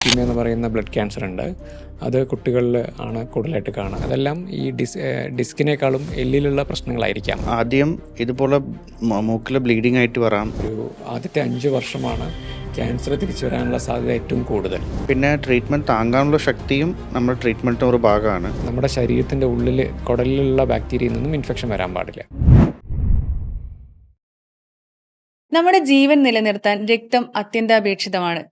Leukaemia എന്ന് പറയുന്ന blood cancer ഉണ്ട്. അത് കുട്ടികളിൽ ആണ് കൂടുതലായിട്ട് കാണുക. അതെല്ലാം ഈ ഡിസ്കിനേക്കാളും എല്ലിലുള്ള പ്രശ്നങ്ങളായിരിക്കാം. ആദ്യം ഇതുപോലെ മൂക്കിൽ ബ്ലീഡിംഗ് ആയിട്ട് വരാം. ഒരു ആദ്യത്തെ 5 വർഷമാണ് ക്യാൻസർ തിരിച്ചു വരാനുള്ള സാധ്യത ഏറ്റവും കൂടുതൽ. പിന്നെ ട്രീറ്റ്മെൻറ്റ് താങ്ങാനുള്ള ശക്തിയും നമ്മുടെ ട്രീറ്റ്മെൻറ്റിൻ്റെ ഒരു ഭാഗമാണ്. നമ്മുടെ ശരീരത്തിൻ്റെ ഉള്ളിൽ കുടലിലുള്ള ബാക്ടീരിയയിൽ നിന്നും ഇൻഫെക്ഷൻ വരാൻ പാടില്ല. നമ്മുടെ ജീവൻ നിലനിർത്താൻ രക്തം അത്യന്താപേക്ഷിതമാണ്.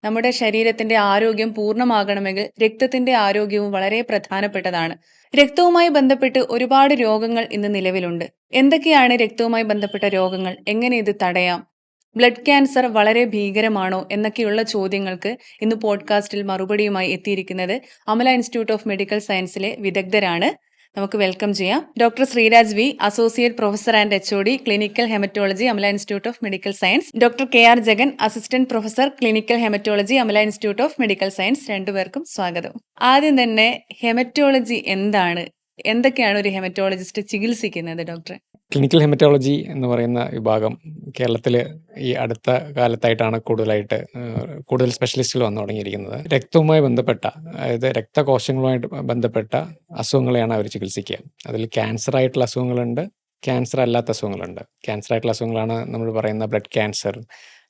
നമ്മുടെ ശരീരത്തിന്റെ ആരോഗ്യം പൂർണ്ണമാകണമെങ്കിൽ രക്തത്തിന്റെ ആരോഗ്യവും വളരെ പ്രധാനപ്പെട്ടതാണ്. രക്തവുമായി ബന്ധപ്പെട്ട് ഒരുപാട് രോഗങ്ങൾ ഇന്ന് നിലവിലുണ്ട്. എന്തൊക്കെയാണ് രക്തവുമായി ബന്ധപ്പെട്ട രോഗങ്ങൾ? എങ്ങനെ ഇത് തടയാം? ബ്ലഡ് ക്യാൻസർ വളരെ ഭീകരമാണോ എന്നൊക്കെയുള്ള ചോദ്യങ്ങൾക്ക് ഇന്ന് പോഡ്കാസ്റ്റിൽ മറുപടിയുമായി എത്തിയിരിക്കുന്നത് അമല ഇൻസ്റ്റിറ്റ്യൂട്ട് ഓഫ് മെഡിക്കൽ സയൻസിലെ വിദഗ്ധരാണ്. നമുക്ക് വെൽക്കം ചെയ്യാം. Doctor Sreeraj V, associate professor and HOD, clinical haematology, Amala institute of medical science. Doctor KR Jagan, assistant professor, clinical haematology, Amala institute of medical science. രണ്ടുപേർക്കും സ്വാഗതം. ആദ്യം തന്നെ ഹെമറ്റോളജി എന്താണ്? എന്തൊക്കെയാണ് ഒരു ഹെമറ്റോളജിസ്റ്റ് ചികിത്സിക്കുന്നത് ഡോക്ടർ? ക്ലിനിക്കൽ ഹെമറ്റോളജി എന്ന് പറയുന്ന വിഭാഗം കേരളത്തിൽ ഈ അടുത്ത കാലത്തായിട്ടാണ് കൂടുതൽ സ്പെഷ്യലിസ്റ്റുകൾ വന്നു തുടങ്ങിയിരിക്കുന്നത്. രക്തവുമായി ബന്ധപ്പെട്ട, അതായത് രക്തകോശങ്ങളുമായിട്ട് ബന്ധപ്പെട്ട അസുഖങ്ങളെയാണ് അവർ ചികിത്സിക്കുക. അതിൽ ക്യാൻസർ ആയിട്ടുള്ള അസുഖങ്ങളുണ്ട്, ക്യാൻസർ അല്ലാത്ത അസുഖങ്ങളുണ്ട്. ക്യാൻസർ ആയിട്ടുള്ള അസുഖങ്ങളാണ് നമ്മൾ പറയുന്ന blood cancer,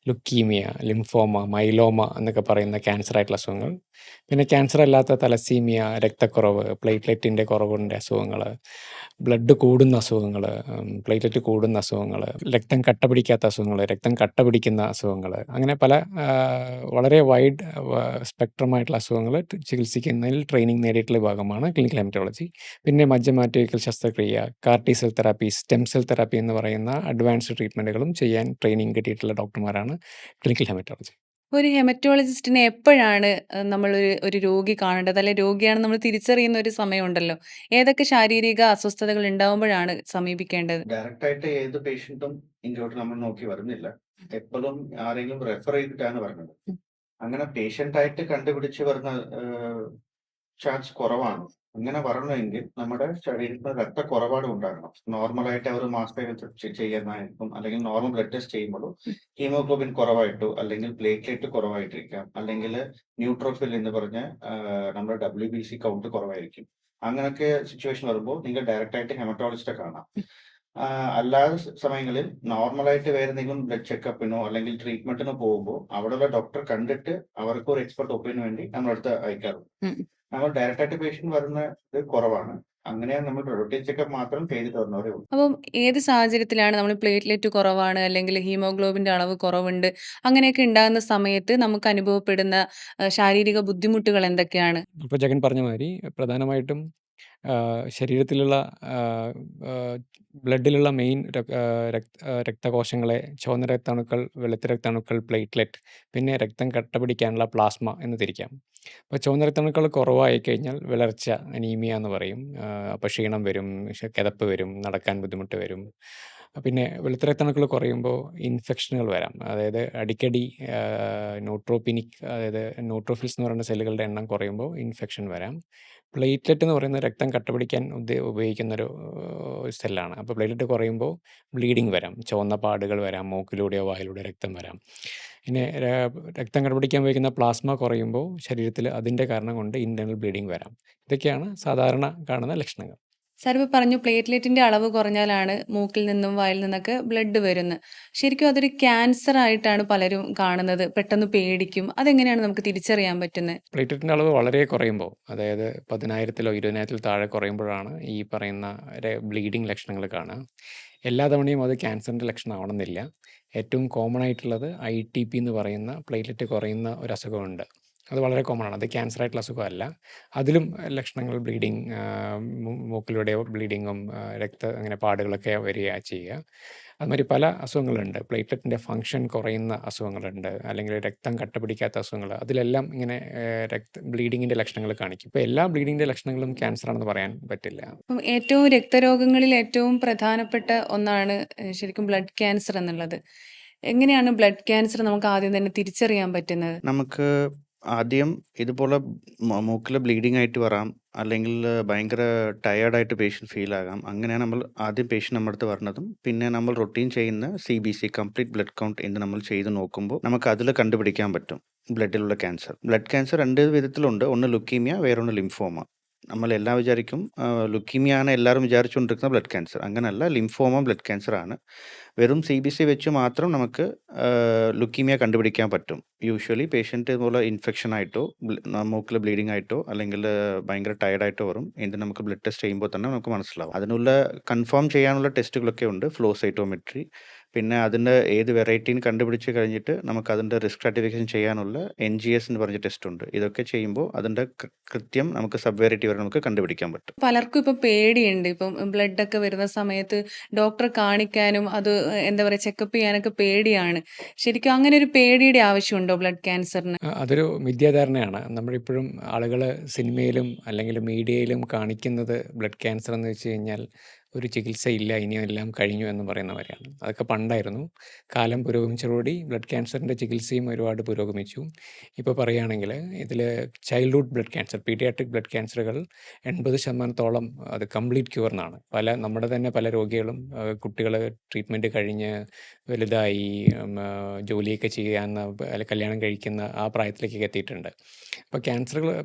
leukaemia, lymphoma, myeloma എന്നൊക്കെ പറയുന്ന ക്യാൻസർ ആയിട്ടുള്ള അസുഖങ്ങൾ. പിന്നെ ക്യാൻസർ അല്ലാത്ത തലസീമിയ, രക്തക്കുറവ്, പ്ലേറ്റ്ലെറ്റിൻ്റെ കുറവിൻ്റെ അസുഖങ്ങൾ, ബ്ലഡ് കൂടുന്ന അസുഖങ്ങൾ, പ്ലേറ്റ്ലെറ്റ് കൂടുന്ന അസുഖങ്ങൾ, രക്തം കട്ട പിടിക്കാത്ത അസുഖങ്ങൾ, രക്തം കട്ട പിടിക്കുന്ന അസുഖങ്ങൾ, അങ്ങനെ പല വളരെ വൈഡ് സ്പെക്ട്രമായിട്ടുള്ള അസുഖങ്ങൾ ചികിത്സിക്കുന്നതിൽ ട്രെയിനിങ് നേടിയിട്ടുള്ള വിഭാഗമാണ് ക്ലിനിക്കൽ ഹെമറ്റോളജി. പിന്നെ മജ്ജമാറ്റോയിക്കൽ ശസ്ത്രക്രിയ, CAR-T cell therapy, stem cell therapy എന്ന് പറയുന്ന അഡ്വാൻസ്ഡ് ട്രീറ്റ്മെൻറ്റുകളും ചെയ്യാൻ ട്രെയിനിങ് കിട്ടിയിട്ടുള്ള ഡോക്ടർമാരാണ് ക്ലിനിക്കൽ ഹെമറ്റോളജി. ഒരു ഹെമറ്റോളജിസ്റ്റിനെ എപ്പോഴാണ് നമ്മൾ ഒരു രോഗി കാണേണ്ടത്? അല്ലെ രോഗിയാണ് നമ്മൾ തിരിച്ചറിയുന്ന ഒരു സമയമുണ്ടല്ലോ. ഏതൊക്കെ ശാരീരിക അസ്വസ്ഥതകൾ ഉണ്ടാവുമ്പോഴാണ് സമീപിക്കേണ്ടത്? ഡയറക്റ്റായിട്ട് ഏത് പേഷ്യൻറ്റും ഇങ്ങോട്ട് നമ്മൾ നോക്കി വരുന്നില്ല. എപ്പോഴും ആരെങ്കിലും റെഫർ ചെയ്തിട്ടാണ് വരുന്നത്. അങ്ങനെ പേഷ്യൻ്റായിട്ട് കണ്ടുപിടിച്ച് വരുന്ന ചാൻസ് കുറവാണ്. അങ്ങനെ വരണമെങ്കിൽ നമ്മുടെ ശരീരത്തിൽ രക്തക്കുറപാട് ഉണ്ടാകണം. നോർമലായിട്ട് അവർ മാസ്റ്റർ ചെയ്യുന്നതായിരിക്കും, അല്ലെങ്കിൽ നോർമൽ ബ്ലഡ് ടെസ്റ്റ് ചെയ്യുമ്പോൾ ഹീമോഗ്ലോബിൻ കുറവായിട്ടോ അല്ലെങ്കിൽ പ്ലേറ്റ്ലെറ്റ് കുറവായിട്ടിരിക്കാം, അല്ലെങ്കിൽ ന്യൂട്രോഫിൽ എന്ന് പറഞ്ഞ നമ്മുടെ WBC കൗണ്ട് കുറവായിരിക്കും. അങ്ങനെയൊക്കെ സിറ്റുവേഷൻ വരുമ്പോൾ നിങ്ങൾ ഡയറക്റ്റായിട്ട് ഹെമറ്റോളജിസ്റ്റിനെ കാണാം. അല്ലാത്ത സമയങ്ങളിൽ നോർമലായിട്ട് വേറെ എന്തെങ്കിലും ബ്ലഡ് ചെക്കപ്പിനോ അല്ലെങ്കിൽ ട്രീറ്റ്മെന്റിനോ പോകുമ്പോൾ അവിടെയുള്ള ഡോക്ടർ കണ്ടിട്ട് അവർക്ക് ഒരു എക്സ്പെർട്ട് ഒപ്പീനിയന് വേണ്ടി നമ്മളടുത്ത് അയക്കാറുണ്ട്. നമ്മൾ ഡയറക്റ്റായിട്ട് പേഷ്യന്റ് വരുന്നത് കുറവാണ്. അങ്ങനെ നമ്മൾ റൊട്ടീൻ ചെക്കപ്പ് മാത്രം ചെയ്തിട്ട് വരുന്നവരേ ഉള്ളൂ. അപ്പം ഏത് സാഹചര്യത്തിലാണ് നമ്മൾ പ്ലേറ്റ്ലെറ്റ് കുറവാണ് അല്ലെങ്കിൽ ഹീമോഗ്ലോബിന്റെ അളവ് കുറവുണ്ട് അങ്ങനെയൊക്കെ ഉണ്ടാകുന്ന സമയത്ത് നമുക്ക് അനുഭവപ്പെടുന്ന ശാരീരിക ബുദ്ധിമുട്ടുകൾ എന്തൊക്കെയാണ്? ഇപ്പോൾ ജഗൻ പറഞ്ഞ മാതിരി പ്രധാനമായിട്ടും ശരീരത്തിലുള്ള ബ്ലഡിലുള്ള മെയിൻ രക്തകോശങ്ങളെ ചുവന്ന രക്താണുക്കൾ, വെളുത്ത രക്താണുക്കൾ, പ്ലേറ്റ്ലെറ്റ്, പിന്നെ രക്തം കട്ട പിടിക്കാനുള്ള പ്ലാസ്മ എന്ന് തിരിക്കാം. അപ്പോൾ ചുവന്ന രക്താണുക്കൾ കുറവായി കഴിഞ്ഞാൽ വിളർച്ച, അനീമിയ എന്ന് പറയും. അപ്പോൾ ക്ഷീണം വരും, കിതപ്പ് വരും, നടക്കാൻ ബുദ്ധിമുട്ട് വരും. പിന്നെ വെളുത്ത രക്താണുക്കൾ കുറയുമ്പോൾ ഇൻഫെക്ഷനുകൾ വരാം. അതായത് അടിക്കടി ന്യൂട്രോപിനിക്, അതായത് ന്യൂട്രോഫിൽസ് എന്ന് പറയുന്ന സെല്ലുകളുടെ എണ്ണം കുറയുമ്പോൾ ഇൻഫെക്ഷൻ വരാം. പ്ലേറ്റ്ലെറ്റ് എന്ന് പറയുന്നത് രക്തം കട്ട പിടിക്കാൻ ഉപയോഗിക്കുന്നൊരു സെല്ലാണ്. അപ്പോൾ പ്ലേറ്റ്ലെറ്റ് കുറയുമ്പോൾ ബ്ലീഡിങ് വരാം, ചുവന്ന പാടുകൾ വരാം, മൂക്കിലൂടെയോ വായിലൂടെയോ രക്തം വരാം. പിന്നെ രക്തം കട്ട പിടിക്കാൻ ഉപയോഗിക്കുന്ന പ്ലാസ്മ കുറയുമ്പോൾ ശരീരത്തിൽ അതിൻ്റെ കാരണം കൊണ്ട് ഇൻറ്റേർണൽ ബ്ലീഡിങ് വരാം. ഇതൊക്കെയാണ് സാധാരണ കാണുന്ന ലക്ഷണങ്ങൾ. സാർ ഇപ്പോൾ പറഞ്ഞു പ്ലേറ്റ്ലെറ്റിന്റെ അളവ് കുറഞ്ഞാലാണ് മൂക്കിൽ നിന്നും വായിൽ നിന്നൊക്കെ ബ്ലഡ് വരുന്നത്. ശരിക്കും അതൊരു ക്യാൻസർ ആയിട്ടാണ് പലരും കാണുന്നത്. പെട്ടെന്ന് പേടിക്കും. അതെങ്ങനെയാണ് നമുക്ക് തിരിച്ചറിയാൻ പറ്റുന്നത്? പ്ലേറ്റ്ലെറ്റിൻ്റെ അളവ് വളരെ കുറയുമ്പോൾ, അതായത് 10,000-ലോ 20,000-ൽ താഴെ കുറയുമ്പോഴാണ് ഈ പറയുന്ന ബ്ലീഡിങ് ലക്ഷണങ്ങൾ കാണുക. എല്ലാ തവണയും അത് ക്യാൻസറിൻ്റെ ലക്ഷണം ആവണമെന്നില്ല. ഏറ്റവും കോമൺ ആയിട്ടുള്ളത് ITP എന്ന് പറയുന്ന പ്ലേറ്റ്ലെറ്റ് കുറയുന്ന ഒരു അസുഖമുണ്ട്. അത് വളരെ കോമൺ ആണ്. അത് ക്യാൻസർ ആയിട്ടുള്ള അസുഖമല്ല. അതിലും ലക്ഷണങ്ങൾ ബ്ലീഡിങ്, മൂക്കിലൂടെ ബ്ലീഡിങ്ങും അങ്ങനെ പാടുകളൊക്കെ വരിക ചെയ്യുക. അതുമാതിരി പല അസുഖങ്ങളുണ്ട്. പ്ലേറ്റ്ലെറ്റിൻ്റെ ഫങ്ഷൻ കുറയുന്ന അസുഖങ്ങളുണ്ട്, അല്ലെങ്കിൽ രക്തം കട്ട പിടിക്കാത്ത അസുഖങ്ങൾ. അതിലെല്ലാം ഇങ്ങനെ ബ്ലീഡിങ്ങിൻ്റെ ലക്ഷണങ്ങൾ കാണിക്കും. ഇപ്പോൾ എല്ലാ ബ്ലീഡിങ്ങിൻ്റെ ലക്ഷണങ്ങളും ക്യാൻസർ ആണെന്ന് പറയാൻ പറ്റില്ല. അപ്പം ഏറ്റവും രക്തരോഗങ്ങളിൽ ഏറ്റവും പ്രധാനപ്പെട്ട ഒന്നാണ് ശരിക്കും ബ്ലഡ് ക്യാൻസർ എന്നുള്ളത്. എങ്ങനെയാണ് ബ്ലഡ് ക്യാൻസർ നമുക്ക് ആദ്യം തന്നെ തിരിച്ചറിയാൻ പറ്റുന്നത്? നമുക്ക് ആദ്യം ഇതുപോലെ മൂക്കിൽ ബ്ലീഡിംഗ് ആയിട്ട് വരാം, അല്ലെങ്കിൽ ഭയങ്കര ടയേർഡായിട്ട് പേഷ്യൻ്റ് ഫീൽ ആകാം. അങ്ങനെയാണ് നമ്മൾ ആദ്യം പേഷ്യൻ്റ് നമ്മുടെ അടുത്ത് വരുന്നതും. പിന്നെ നമ്മൾ റൊട്ടീൻ ചെയ്യുന്ന CBC, കംപ്ലീറ്റ് ബ്ലഡ് കൗണ്ട് എന്ന് നമ്മൾ ചെയ്ത് നോക്കുമ്പോൾ നമുക്ക് അതിൽ കണ്ടുപിടിക്കാൻ പറ്റും. ബ്ലഡിലുള്ള ക്യാൻസർ. Blood cancer 2 വിധത്തിലുണ്ട്. ഒന്ന് ലുക്കീമിയ, വേറൊന്ന് ലിംഫോമ. നമ്മളെല്ലാം വിചാരിക്കും ലുക്കീമിയ ആണ് എല്ലാവരും വിചാരിച്ചുകൊണ്ടിരിക്കുന്ന ബ്ലഡ് ക്യാൻസർ. അങ്ങനല്ല, ലിംഫോമ ബ്ലഡ് ക്യാൻസർ ആണ്. വെറും CBC വെച്ച് മാത്രം നമുക്ക് ലുക്കീമിയ കണ്ടുപിടിക്കാൻ പറ്റും. യൂഷ്വലി പേഷ്യൻ്റ് ഇതുപോലെ ഇൻഫെക്ഷൻ ആയിട്ടോ, മൂക്കിൽ ബ്ലീഡിംഗ് ആയിട്ടോ, അല്ലെങ്കിൽ ഭയങ്കര ടയർഡായിട്ടോ വരും. എന്നിട്ട് നമുക്ക് ബ്ലഡ് ടെസ്റ്റ് ചെയ്യുമ്പോൾ തന്നെ നമുക്ക് മനസ്സിലാവും. അതിനുള്ള കൺഫേം ചെയ്യാനുള്ള ടെസ്റ്റുകളൊക്കെ ഉണ്ട്. ഫ്ലോ സൈറ്റോമെട്രി, പിന്നെ അതിൻ്റെ ഏത് വെറൈറ്റീന്ന് കണ്ടുപിടിച്ച് കഴിഞ്ഞിട്ട് നമുക്കതിൻ്റെ റിസ്ക് സ്ട്രാറ്റിഫിക്കേഷൻ ചെയ്യാനുള്ള NGS എന്ന് പറഞ്ഞ ടെസ്റ്റ് ഉണ്ട്. ഇതൊക്കെ ചെയ്യുമ്പോൾ അതിൻ്റെ കൃത്യം നമുക്ക് സബ് വെറൈറ്റി വരെ നമുക്ക് കണ്ടുപിടിക്കാൻ പറ്റും. പലർക്കും ഇപ്പൊ പേടിയുണ്ട്. ഇപ്പം ബ്ലഡൊക്കെ വരുന്ന സമയത്ത് ഡോക്ടറെ കാണിക്കാനും അത് എന്താ പറയുക ചെക്കപ്പ് ചെയ്യാനൊക്കെ പേടിയാണ്. ശരിക്കും അങ്ങനെ ഒരു പേടിയുടെ ആവശ്യമുണ്ടോ ബ്ലഡ് ക്യാൻസറിന്? അതൊരു മിഥ്യാധാരണയാണ്. നമ്മളിപ്പോഴും ആളുകൾ സിനിമയിലും അല്ലെങ്കിൽ മീഡിയയിലും കാണിക്കുന്നത് ബ്ലഡ് ക്യാൻസർ എന്ന് വെച്ച് കഴിഞ്ഞാൽ ഒരു ചികിത്സയില്ല, ഇനിയും എല്ലാം കഴിഞ്ഞു എന്ന് പറയുന്നവരെയാണ്. അതൊക്കെ പണ്ടായിരുന്നു. കാലം പുരോഗമിച്ചതോടുകൂടി ബ്ലഡ് ക്യാൻസറിൻ്റെ ചികിത്സയും ഒരുപാട് പുരോഗമിച്ചു. ഇപ്പോൾ പറയുകയാണെങ്കിൽ ഇതിൽ childhood blood cancer, paediatric blood ക്യാൻസറുകൾ 80% അത് കംപ്ലീറ്റ് ക്യൂർ എന്നാണ്. നമ്മുടെ തന്നെ പല രോഗികളും കുട്ടികൾ ട്രീറ്റ്മെൻറ്റ് കഴിഞ്ഞ് വലുതായി ജോലിയൊക്കെ ചെയ്യാവുന്ന അല്ല കല്യാണം കഴിക്കുന്ന ആ പ്രായത്തിലേക്കൊക്കെ എത്തിയിട്ടുണ്ട്. അപ്പോൾ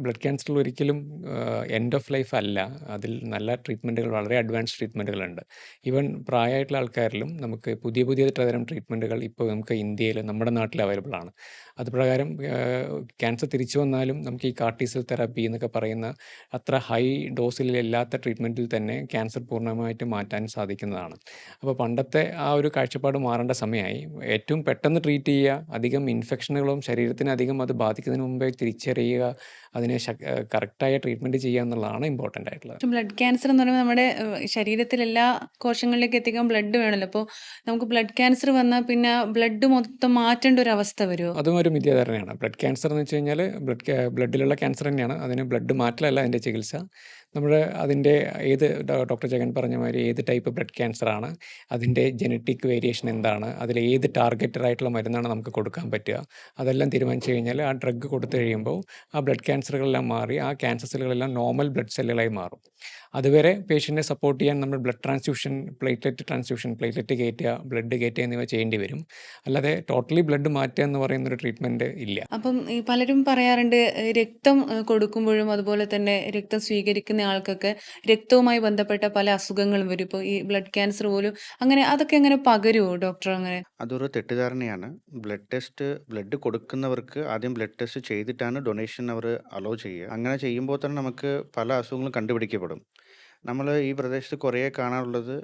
ബ്ലഡ് ക്യാൻസറുകൾ ഒരിക്കലും എൻഡ് ഓഫ് ലൈഫ് അല്ല. അതിൽ നല്ല ട്രീറ്റ്മെൻറ്റുകൾ, വളരെ അഡ്വാൻസ് ട്രീറ്റ്മെൻറ്റുകളുണ്ട്. ഈവൻ പ്രായമായിട്ടുള്ള ആൾക്കാരിലും നമുക്ക് പുതിയ തരം ട്രീറ്റ്മെൻറ്റുകൾ ഇപ്പോൾ നമുക്ക് ഇന്ത്യയിൽ, നമ്മുടെ നാട്ടിൽ അവൈലബിൾ ആണ്. അത് പ്രകാരം ക്യാൻസർ തിരിച്ചു വന്നാലും നമുക്ക് ഈ കാർട്ടിസെൽ തെറാപ്പി എന്നൊക്കെ പറയുന്ന അത്ര ഹൈ ഡോസിലില്ലാത്ത ട്രീറ്റ്മെൻറ്റിൽ തന്നെ ക്യാൻസർ പൂർണ്ണമായിട്ടും മാറ്റാൻ സാധിക്കുന്നതാണ്. അപ്പോൾ പണ്ടത്തെ ആ ഒരു കാഴ്ചപ്പാട് മാറേണ്ട സമയമായി. ഏറ്റവും പെട്ടെന്ന് ട്രീറ്റ് ചെയ്യുക, അധികം ഇൻഫെക്ഷനുകളും ശരീരത്തിന് അധികം അത് ബാധിക്കുന്നതിന് മുമ്പേ തിരിച്ചറിയുക, അതിനെ കറക്റ്റായ ട്രീറ്റ്മെൻറ്റ് ചെയ്യുക എന്നുള്ളതാണ് ഇമ്പോർട്ടൻ്റ് ആയിട്ടുള്ളത്. ബ്ലഡ് ക്യാൻസർ എന്ന് പറയുമ്പോൾ നമ്മുടെ ശരീരത്തിൽ എല്ലാ കോശങ്ങളിലേക്ക് എത്തിക്കാൻ ബ്ലഡ് വേണമല്ലോ. അപ്പോൾ നമുക്ക് ബ്ലഡ് ക്യാൻസർ വന്നാൽ പിന്നെ ബ്ലഡ് മൊത്തം മാറ്റേണ്ട ഒരു അവസ്ഥ വരുമോ? അതും ഒരു മിഥ്യാധാരണയാണ്. ബ്ലഡ് ക്യാൻസർ എന്ന് വെച്ച് കഴിഞ്ഞാൽ ബ്ലഡിലുള്ള ക്യാൻസർ തന്നെയാണ്. അതിന് ബ്ലഡ് മാറ്റലല്ല അതിൻ്റെ ചികിത്സ. അതിൻ്റെ ഡോക്ടർ ജഗൻ പറഞ്ഞ മാതിരി ഏത് ടൈപ്പ് ബ്ലഡ് ക്യാൻസർ ആണ്, അതിൻ്റെ ജനറ്റിക് വേരിയേഷൻ എന്താണ്, അതിൽ ഏത് ടാർഗറ്റഡ് ആയിട്ടുള്ള മരുന്നാണ് നമുക്ക് കൊടുക്കാൻ പറ്റുക, അതെല്ലാം തീരുമാനിച്ചു കഴിഞ്ഞാൽ ആ ഡ്രഗ് കൊടുത്തു കഴിയുമ്പോൾ ആ ബ്ലഡ് ക്യാൻസറുകളെല്ലാം മാറി ആ ക്യാൻസർ സെല്ലുകളെല്ലാം നോർമൽ ബ്ലഡ് സെല്ലുകളായി മാറും. അതുവരെ പേഷ്യൻറ്റിനെ സപ്പോർട്ട് ചെയ്യാൻ നമ്മൾ ബ്ലഡ് ട്രാൻസ്ഫ്യൂഷൻ, പ്ലേറ്റ്ലെറ്റ് കയറ്റുക, ബ്ലഡ് കയറ്റുക എന്നിവ ചെയ്യേണ്ടി വരും. അല്ലാതെ ടോട്ടലി ബ്ലഡ് മാറ്റുക എന്ന് പറയുന്നൊരു ട്രീറ്റ്മെൻറ്റ് ഇല്ല. അപ്പം ഈ പലരും പറയാറുണ്ട് രക്തം കൊടുക്കുമ്പോഴും അതുപോലെ തന്നെ രക്തം സ്വീകരിക്കുന്ന ആൾക്കൊക്കെ രക്തവുമായി ബന്ധപ്പെട്ട പല അസുഖങ്ങളും വരും. ഇപ്പോൾ ഈ ബ്ലഡ് ക്യാൻസർ പോലും അങ്ങനെ അതൊക്കെ എങ്ങനെ പകരുമോ ഡോക്ടർ? അങ്ങനെ അതൊരു തെറ്റിദ്ധാരണയാണ്. ബ്ലഡ് കൊടുക്കുന്നവർക്ക് ആദ്യം ബ്ലഡ് ടെസ്റ്റ് ചെയ്തിട്ടാണ് ഡൊണേഷൻ അവർ അലോ ചെയ്യുക. അങ്ങനെ ചെയ്യുമ്പോൾ തന്നെ നമുക്ക് പല അസുഖങ്ങളും കണ്ടുപിടിക്കപ്പെടും. നമ്മൾ ഈ പ്രദേശത്ത് കുറേ കാണാറുള്ളത്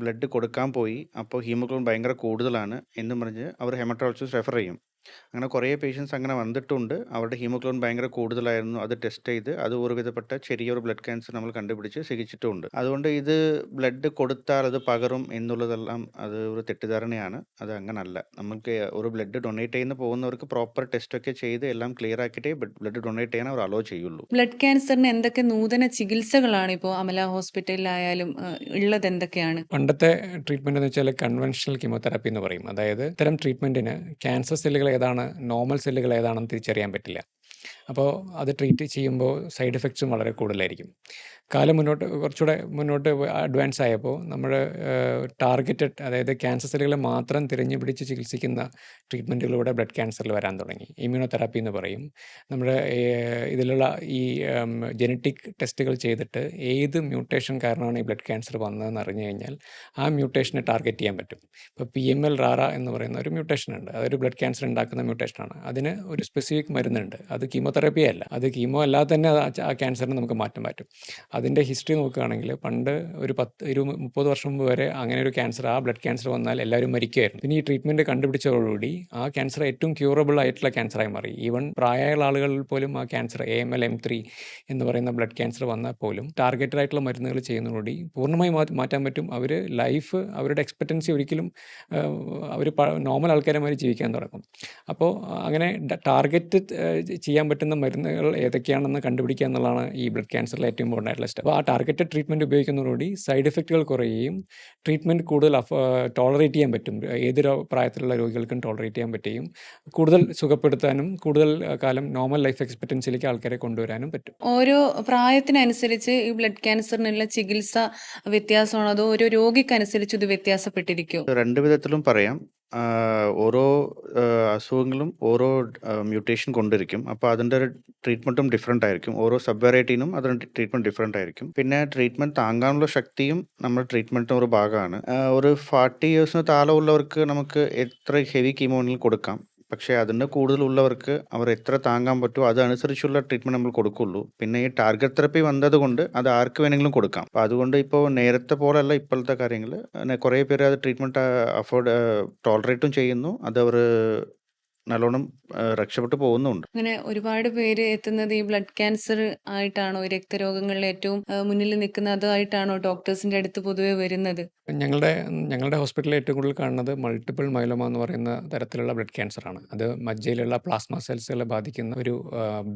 ബ്ലഡ് കൊടുക്കാൻ പോയി, അപ്പോൾ ഹീമോഗ്ലോബിൻ ഭയങ്കര കൂടുതലാണ് എന്നും പറഞ്ഞ് അവർ ഹെമറ്റോളജിസ്റ്റ് റെഫർ ചെയ്യും. അങ്ങനെ കുറേ പേഷ്യൻസ് അങ്ങനെ വന്നിട്ടുണ്ട്. അവരുടെ ഹീമോഗ്ലോബിൻ ഭയങ്കര കൂടുതലായിരുന്നു. അത് ടെസ്റ്റ് ചെയ്ത് അത് ഒരുവിധപ്പെട്ട ചെറിയൊരു ബ്ലഡ് ക്യാൻസർ നമ്മൾ കണ്ടുപിടിച്ച് ചികിത്സിച്ചിട്ടുമുണ്ട്. അതുകൊണ്ട് ഇത് ബ്ലഡ് കൊടുത്താൽ അത് പകരും എന്നുള്ളതെല്ലാം അത് ഒരു തെറ്റിദ്ധാരണയാണ്. അത് അങ്ങനല്ല. നമുക്ക് ഒരു ബ്ലഡ് ഡൊണേറ്റ് ചെയ്യുന്ന പോകുന്നവർക്ക് പ്രോപ്പർ ടെസ്റ്റൊക്കെ ചെയ്ത് എല്ലാം ക്ലിയർ ആക്കിയിട്ടേ ബ്ലഡ് ഡൊണേറ്റ് ചെയ്യാൻ അവർ അലോ ചെയ്യുള്ളൂ. ബ്ലഡ് ക്യാൻസറിന് എന്തൊക്കെ നൂതന ചികിത്സകളാണ് ഇപ്പോൾ അമല ഹോസ്പിറ്റലിലായാലും ഉള്ളത് എന്തൊക്കെയാണ്? പണ്ടത്തെ ട്രീറ്റ്മെൻറ്റ് എന്ന് വെച്ചാൽ കൺവെൻഷണൽ കീമോതെറാപ്പി എന്ന് പറയും. അതായത് ഇത്തരം ട്രീറ്റ്മെൻറ്റിന് ക്യാൻസർ സെല്ലുകൾ ഏതാണ്, നോർമൽ സെല്ലുകൾ ഏതാണെന്ന് തിരിച്ചറിയാൻ പറ്റില്ല. അപ്പോൾ അത് ട്രീറ്റ് ചെയ്യുമ്പോൾ സൈഡ് എഫക്ട്സും വളരെ കൂടുതലായിരിക്കും. കാലം കുറച്ചുകൂടെ മുന്നോട്ട് അഡ്വാൻസ് ആയപ്പോൾ നമ്മൾ ടാർഗറ്റഡ്, അതായത് ക്യാൻസർ സെല്ലുകളെ മാത്രം തിരഞ്ഞു പിടിച്ച് ചികിത്സിക്കുന്ന ട്രീറ്റ്മെൻറ്റുകളിലൂടെ ബ്ലഡ് ക്യാൻസറിൽ വരാൻ തുടങ്ങി. ഇമ്മ്യൂണോതെറാപ്പി എന്ന് പറയും. നമ്മുടെ ഇതിലുള്ള ഈ ജനറ്റിക് ടെസ്റ്റുകൾ ചെയ്തിട്ട് ഏത് മ്യൂട്ടേഷൻ കാരണമാണ് ഈ ബ്ലഡ് ക്യാൻസർ വന്നതെന്ന് അറിഞ്ഞു കഴിഞ്ഞാൽ ആ മ്യൂട്ടേഷനെ ടാർഗറ്റ് ചെയ്യാൻ പറ്റും. ഇപ്പോൾ PML RARA എന്ന് പറയുന്ന ഒരു മ്യൂട്ടേഷൻ ഉണ്ട്. അതൊരു ബ്ലഡ് ക്യാൻസർ ഉണ്ടാക്കുന്ന മ്യൂട്ടേഷനാണ്. അതിന് ഒരു സ്പെസിഫിക് മരുന്നുണ്ട്. അത് കീമോതെറാപ്പി അല്ല. അത് കീമോ അല്ലാതെ തന്നെ ആ ക്യാൻസറിന് നമുക്ക് മാറ്റം പറ്റും. അതിൻ്റെ ഹിസ്റ്ററി നോക്കുകയാണെങ്കിൽ പണ്ട് ഒരു 30 വർഷം മുമ്പ് വരെ അങ്ങനെ ഒരു ക്യാൻസർ, ആ ബ്ലഡ് ക്യാൻസർ വന്നാൽ എല്ലാവരും മരിക്കുമായിരുന്നു. പിന്നെ ഈ ട്രീറ്റ്മെൻറ്റ് കണ്ടുപിടിച്ചതോടുകൂടി ആ ക്യാൻസർ ഏറ്റവും ക്യൂറബിൾ ആയിട്ടുള്ള ക്യാൻസറായി മാറി. ഈവൻ പ്രായമുള്ള ആളുകളിൽ പോലും ആ ക്യാൻസർ AML M3 എന്ന് പറയുന്ന ബ്ലഡ് ക്യാൻസർ വന്നാൽ പോലും ടാർഗറ്റഡ് ആയിട്ടുള്ള മരുന്നുകൾ ചെയ്യുന്നതോടുകൂടി പൂർണ്ണമായി മാറ്റാൻ പറ്റും. അവരുടെ എക്സ്പെക്റ്റൻസി ഒരിക്കലും അവർ നോർമൽ ആൾക്കാരെ മാതിരി ജീവിക്കാൻ തുടങ്ങും. അപ്പോൾ അങ്ങനെ ടാർഗറ്റ് ചെയ്യാൻ പറ്റുന്ന മരുന്നുകൾ ഏതൊക്കെയാണെന്ന് കണ്ടുപിടിക്കുക എന്നുള്ളതാണ് ഈ ബ്ലഡ് ക്യാൻസറിലെ ഏറ്റവും ഇമ്പോർട്ടൻ്റ് ആയിട്ടുള്ള സ്റ്റെപ്പ്. അപ്പോൾ ആ ടാർഗറ്റഡ് ട്രീറ്റ്മെൻറ്റ് ഉപയോഗിക്കുന്നതോടുകൂടി സൈഡ് എഫക്റ്റുകൾ കുറയുകയും ട്രീറ്റ്മെൻറ്റ് കൂടുതൽ ടോളറേറ്റ് ചെയ്യാൻ പറ്റും. ഏത് പ്രായത്തിലുള്ള രോഗികൾക്കും ടോളറേറ്റ് ചെയ്യാൻ പറ്റുകയും കൂടുതൽ സുഖപ്പെടുത്താനും കൂടുതൽ കാലം നോർമൽ ലൈഫ് എക്സ്പെക്റ്റൻസിയിലേക്ക് ആൾക്കാരെ കൊണ്ടുവരാനും പറ്റും. ഓരോ പ്രായത്തിനനുസരിച്ച് ഈ ബ്ലഡ് ക്യാൻസറിനുള്ള ചികിത്സ വ്യത്യാസമാണോ അതോ ഓരോ രോഗിക്കനുസരിച്ച് ഇത് വ്യത്യാസപ്പെട്ടിരിക്കുമോ? 2 വിധത്തിലും പറയാം. ഓരോ അസുഖങ്ങളും ഓരോ മ്യൂട്ടേഷൻ കൊണ്ടിരിക്കും. അപ്പോൾ അതിൻ്റെ ഒരു ട്രീറ്റ്മെൻറ്റും ഡിഫറെൻ്റ് ആയിരിക്കും. ഓരോ സബ് വെറൈറ്റീനും അതിൻ്റെ ട്രീറ്റ്മെൻറ്റ് ഡിഫറെൻ്റ് ആയിരിക്കും. പിന്നെ ട്രീറ്റ്മെൻറ്റ് താങ്ങാനുള്ള ശക്തിയും നമ്മുടെ ട്രീറ്റ്മെൻറ്റിൻ്റെ ഒരു ഭാഗമാണ്. ഒരു 40 ഇയേഴ്സിന് താഴെ ഉള്ളവർക്ക് നമുക്ക് എത്ര ഹെവി കീമോ വേണമെങ്കിലും കൊടുക്കാം. പക്ഷേ അതിന് കൂടുതലുള്ളവർക്ക് അവർ എത്ര താങ്ങാൻ പറ്റുമോ അതനുസരിച്ചുള്ള ട്രീറ്റ്മെൻറ്റ് നമ്മൾ കൊടുക്കുള്ളൂ. പിന്നെ ഈ ടാർഗറ്റ് തെറപ്പി വന്നതുകൊണ്ട് അത് ആർക്ക് വേണമെങ്കിലും കൊടുക്കാം. അപ്പോൾ അതുകൊണ്ട് ഇപ്പോൾ നേരത്തെ പോലെയല്ല ഇപ്പോഴത്തെ കാര്യങ്ങൾ. കുറേ പേര് അത് ട്രീറ്റ്മെൻറ്റ് ടോളറേറ്റും ചെയ്യുന്നു. അതവർ നല്ലോണം രക്ഷപ്പെട്ട് പോകുന്നുമുണ്ട്. അങ്ങനെ ഒരുപാട് പേര് എത്തുന്നത് ഈ ബ്ലഡ് ക്യാൻസർ ആയിട്ടാണോ? ഈ രക്തരോഗങ്ങളിൽ ഏറ്റവും മുന്നിൽ നിൽക്കുന്ന അതായിട്ടാണോ ഡോക്ടേഴ്സിന്റെ അടുത്ത് പൊതുവെ വരുന്നത്? ഞങ്ങളുടെ ഹോസ്പിറ്റലിൽ ഏറ്റവും കൂടുതൽ കാണുന്നത് മൾട്ടിപ്പിൾ മൈലോമ എന്ന് പറയുന്ന തരത്തിലുള്ള ബ്ലഡ് ക്യാൻസറാണ്. അത് മജ്ജയിലുള്ള പ്ലാസ്മ സെൽസുകളെ ബാധിക്കുന്ന ഒരു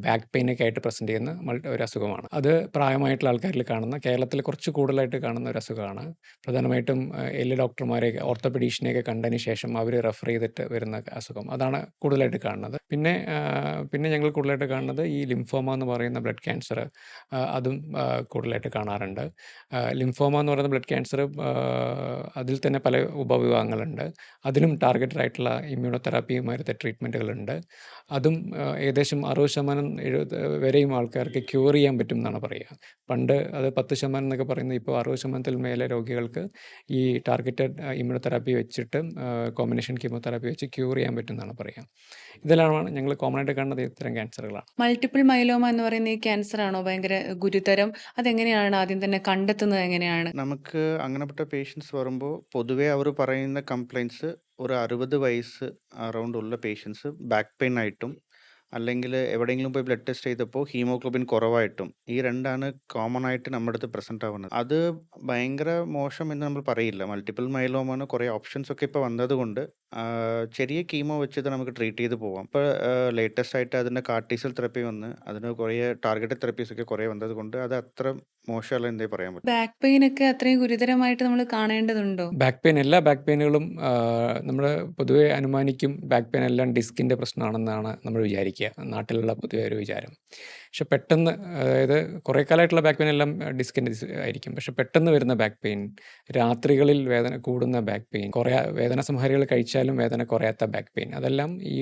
ബാക്ക് പെയിനൊക്കെ ആയിട്ട് പ്രസൻറ്റ് ചെയ്യുന്ന ഒരു അസുഖമാണ്. അത് പ്രായമായിട്ടുള്ള ആൾക്കാരിൽ കാണുന്ന, കേരളത്തിൽ കുറച്ച് കൂടുതലായിട്ട് കാണുന്ന ഒരു അസുഖമാണ്. പ്രധാനമായിട്ടും എല്ല് ഡോക്ടർമാരെ, ഓർത്തോപെഡീഷ്യനെയൊക്കെ കണ്ടതിന് ശേഷം അവർ റെഫർ ചെയ്തിട്ട് വരുന്ന അസുഖം. അതാണ് കൂടുതലായിട്ട് കാണുന്നത്. പിന്നെ ഞങ്ങൾ കൂടുതലായിട്ട് കാണുന്നത് ഈ ലിംഫോമ എന്ന് പറയുന്ന ബ്ലഡ് ക്യാൻസർ, അതും കൂടുതലായിട്ട് കാണാറുണ്ട്. ലിംഫോമ എന്ന് പറയുന്ന ബ്ലഡ് ക്യാൻസർ, അതിൽ തന്നെ പല ഉപവിഭാഗങ്ങളുണ്ട്. അതിനും ടാർഗറ്റഡ് ആയിട്ടുള്ള ഇമ്മ്യൂണോ തെറാപ്പിയുമായിട്ട് ട്രീറ്റ്മെൻറ്റുകളുണ്ട്. അതും ഏകദേശം 60% വരെയും ആൾക്കാർക്ക് ക്യൂർ ചെയ്യാൻ പറ്റും എന്നാണ് പറയുക. പണ്ട് അത് 10% എന്നൊക്കെ പറയുന്നത് ഇപ്പോൾ 60% മേലെ രോഗികൾക്ക് ഈ ടാർഗറ്റഡ് ഇമ്മ്യൂണോ തെറാപ്പി വെച്ചിട്ട് കോമ്പിനേഷൻ കീമോതെറാപ്പി വെച്ച് ക്യൂർ ചെയ്യാൻ പറ്റും എന്നാണ് പറയുക. ഇതെല്ലാം ഞങ്ങൾ കോമൺ ആയിട്ട് കാണുന്നത് ഇത്തരം ക്യാൻസറുകളാണ്. മൾട്ടിപ്പിൾ മൈലോമ എന്ന് പറയുന്ന ഈ ക്യാൻസർ ആണോ ഭയങ്കര ഗുരുതരം? അതെങ്ങനെയാണ് ആദ്യം തന്നെ കണ്ടെത്തുന്നത് എങ്ങനെയാണ്? നമുക്ക് അങ്ങനെപ്പെട്ട പേഷ്യൻസ് വരുമ്പോൾ പൊതുവേ അവർ പറയുന്ന കംപ്ലയിൻറ്റ്സ് ഒരു 60 വയസ്സ് അറൗണ്ട് ഉള്ള പേഷ്യൻസ് ബാക്ക് പെയിൻ ആയിട്ടും അല്ലെങ്കിൽ എവിടെയെങ്കിലും പോയി ബ്ലഡ് ടെസ്റ്റ് ചെയ്തപ്പോൾ ഹീമോഗ്ലോബിൻ കുറവായിട്ടും ഈ രണ്ടാണ് കോമൺ ആയിട്ട് നമ്മുടെ അടുത്ത് പ്രസൻറ്റ് ആവുന്നത്. അത് ഭയങ്കര മോശം എന്ന് നമ്മൾ പറയില്ല. മൾട്ടിപ്പിൾ മൈലോമാണ്, കുറേ ഓപ്ഷൻസ് ഒക്കെ ഇപ്പോൾ വന്നതുകൊണ്ട് ചെറിയ കീമോ വെച്ചിട്ട് നമുക്ക് ട്രീറ്റ് ചെയ്ത് പോവാം. ഇപ്പോൾ ലേറ്റസ്റ്റ് ആയിട്ട് അതിൻ്റെ കാർട്ടീസൽ തെറപ്പി വന്ന് അതിന് കുറേ ടാർഗറ്റഡ് തെറപ്പീസ് ഒക്കെ കുറേ വന്നതുകൊണ്ട് അത് അത്ര മോശമല്ല എന്നേ പറയാൻ പറ്റും. ബാക്ക് പെയിൻ ഒക്കെ അത്രയും ഗുരുതരമായിട്ട് നമ്മൾ കാണേണ്ടതുണ്ടോ? എല്ലാ ബാക്ക് പെയിനുകളും നമ്മൾ പൊതുവെ അനുമാനിക്കും ബാക്ക് പെയിൻ എല്ലാം ഡിസ്കിൻ്റെ പ്രശ്നമാണെന്നാണ് നമ്മൾ വിചാരിക്കുക, നാട്ടിലുള്ള പൊതുവെ ഒരു വിചാരം. പക്ഷെ പെട്ടെന്ന്, അതായത് കുറേ കാലമായിട്ടുള്ള ബാക്ക് പെയിൻ എല്ലാം ഡിസ്കിൻ്റെ ആയിരിക്കും. പക്ഷെ പെട്ടെന്ന് വരുന്ന ബാക്ക് പെയിൻ, രാത്രികളിൽ വേദന കൂടുന്ന ബാക്ക് പെയിൻ, കുറേ വേദന സംഹാരികൾ കഴിച്ചാലും വേദന കുറയാത്ത ബാക്ക് പെയിൻ, അതെല്ലാം ഈ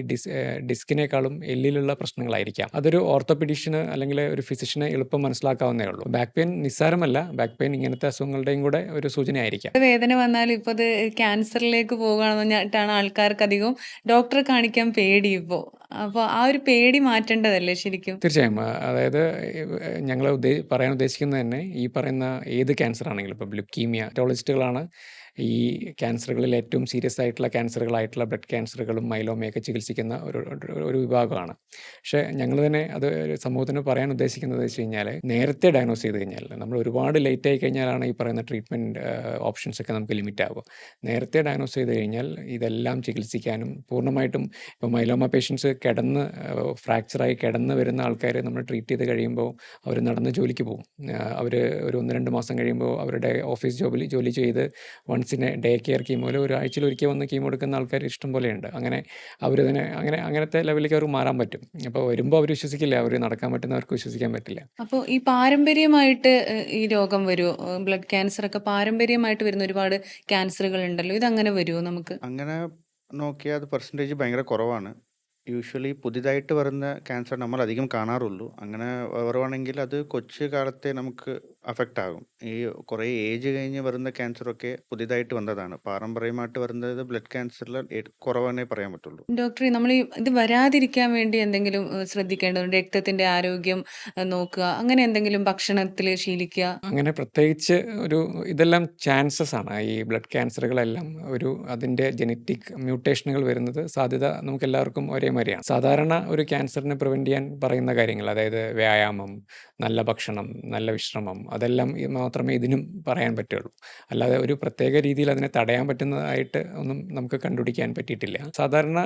ഡിസ്കിനേക്കാളും എല്ലിലുള്ള പ്രശ്നങ്ങളായിരിക്കാം. അതൊരു ഓർത്തോപെഡീഷ്യന് അല്ലെങ്കിൽ ഒരു ഫിസിഷ്യന് എളുപ്പം മനസ്സിലാക്കാവുന്നേ ഉള്ളൂ. ബാക്ക് പെയിൻ നിസ്സാരമല്ല. ബാക്ക് പെയിൻ ഇങ്ങനത്തെ അസുഖങ്ങളുടെയും കൂടെ ഒരു സൂചനയായിരിക്കാം. വേദന വന്നാൽ ഇപ്പോൾ അത് ക്യാൻസറിലേക്ക് പോകുകയാണെന്നിട്ടാണ് ആൾക്കാർക്ക് അധികവും ഡോക്ടറെ കാണിക്കാൻ പേടി ഇപ്പോൾ. അപ്പോൾ ആ ഒരു പേടി മാറ്റേണ്ടതല്ലേ ശരിക്കും? തീർച്ചയായും. അതായത് ഞങ്ങൾ പറയാൻ ഉദ്ദേശിക്കുന്നത് തന്നെ ഈ പറയുന്ന ഏത് ക്യാൻസർ ആണെങ്കിലും, ഇപ്പോൾ ലുക്കീമിയ, ടെറോളജിസ്റ്റുകളാണ് ഈ ക്യാൻസറുകളിൽ ഏറ്റവും സീരിയസ് ആയിട്ടുള്ള ക്യാൻസറുകളായിട്ടുള്ള ബ്ലഡ് ക്യാൻസറുകളും മൈലോമയൊക്കെ ചികിത്സിക്കുന്ന ഒരു വിഭാഗമാണ്. പക്ഷേ ഞങ്ങൾ തന്നെ അത് സമൂഹത്തിന് പറയാൻ ഉദ്ദേശിക്കുന്നത് വെച്ച് കഴിഞ്ഞാൽ, നേരത്തെ ഡയഗ്നോസ് ചെയ്ത് കഴിഞ്ഞാൽ, നമ്മൾ ഒരുപാട് ലേറ്റ് ആയി കഴിഞ്ഞാലാണ് ഈ പറയുന്ന ട്രീറ്റ്മെൻറ്റ് ഓപ്ഷൻസ് ഒക്കെ നമുക്ക് ലിമിറ്റ് ആവുക. നേരത്തെ ഡയഗ്നോസ് ചെയ്ത് കഴിഞ്ഞാൽ ഇതെല്ലാം ചികിത്സിക്കാനും പൂർണ്ണമായിട്ടും, ഇപ്പോൾ മൈലോമ പേഷ്യൻസ് ഫ്രാക്ചറായി കിടന്ന് വരുന്ന ആൾക്കാർ നമ്മൾ ട്രീറ്റ് ചെയ്ത് കഴിയുമ്പോൾ അവർ നടന്ന് ജോലിക്ക് പോകും. അവർ ഒരു 1-2 മാസം കഴിയുമ്പോൾ അവരുടെ ഓഫീസ് ജോലി ചെയ്ത് വൺസിനെ ഡേ കെയർ കീമോയിൽ ഒരാഴ്ചയിൽ ഒരിക്കൽ വന്ന് കീമോ എടുക്കുന്ന ആൾക്കാർ ഇഷ്ടം പോലെയുണ്ട്. അവർ തന്നെ അങ്ങനത്തെ ലെവലിലേക്ക് അവർ മാറാൻ പറ്റും. അപ്പോൾ വരുമ്പോൾ അവർ വിശ്വസിക്കില്ല, അവർ നടക്കാൻ പറ്റുന്നവർക്ക് വിശ്വസിക്കാൻ പറ്റില്ല. അപ്പോൾ ഈ പാരമ്പര്യമായിട്ട് ഈ രോഗം വരുമോ? ബ്ലഡ് ക്യാൻസർ ഒക്കെ പാരമ്പര്യമായിട്ട് വരുന്ന ഒരുപാട് ക്യാൻസറുകൾ ഉണ്ടല്ലോ, ഇതങ്ങനെ വരുമോ നമുക്ക്? അങ്ങനെ നോക്കിയാൽ അത് പെർസെൻറ്റേജ് ഭയങ്കര കുറവാണ്. യൂഷ്വലി പുതിയതായിട്ട് വരുന്ന ക്യാൻസർ നമ്മൾ അധികം കാണാറുള്ളൂ. അങ്ങനെ വരുവാണെങ്കിൽ അത് കൊച്ചു കാലത്തെ നമുക്ക് അഫക്റ്റ് ആകും. ഈ കുറേ ഏജ് കഴിഞ്ഞ് വരുന്ന ക്യാൻസറൊക്കെ പുതിയതായിട്ട് വന്നതാണ്. പാരമ്പര്യമായിട്ട് വരുന്നത് ബ്ലഡ് ക്യാൻസറിൽ കുറവാണേ പറയാൻ പറ്റുള്ളൂ. ഡോക്ടറെ, നമ്മൾ ഇത് വരാതിരിക്കാൻ വേണ്ടി എന്തെങ്കിലും ശ്രദ്ധിക്കേണ്ടതുണ്ട്? രക്തത്തിന്റെ ആരോഗ്യം നോക്കുക, അങ്ങനെ എന്തെങ്കിലും ഭക്ഷണത്തിൽ ശീലിക്കുക? അങ്ങനെ പ്രത്യേകിച്ച് ഇതെല്ലാം ചാൻസസ് ആണ്. ഈ ബ്ലഡ് ക്യാൻസറുകളെല്ലാം അതിൻ്റെ ജനറ്റിക് മ്യൂട്ടേഷനുകൾ വരുന്നത് സാധ്യത നമുക്ക് എല്ലാവർക്കും ഒരേ മാതിരിയാണ്. സാധാരണ ഒരു ക്യാൻസറിനെ പ്രിവെൻറ്റ് ചെയ്യാൻ പറയുന്ന കാര്യങ്ങൾ, അതായത് വ്യായാമം, നല്ല ഭക്ഷണം, നല്ല വിശ്രമം, അതെല്ലാം മാത്രമേ ഇതിനും പറയാൻ പറ്റുള്ളൂ. അല്ലാതെ ഒരു പ്രത്യേക രീതിയിൽ അതിനെ തടയാൻ പറ്റുന്നതായിട്ട് ഒന്നും നമുക്ക് കണ്ടുപിടിക്കാൻ പറ്റിയിട്ടില്ല. സാധാരണ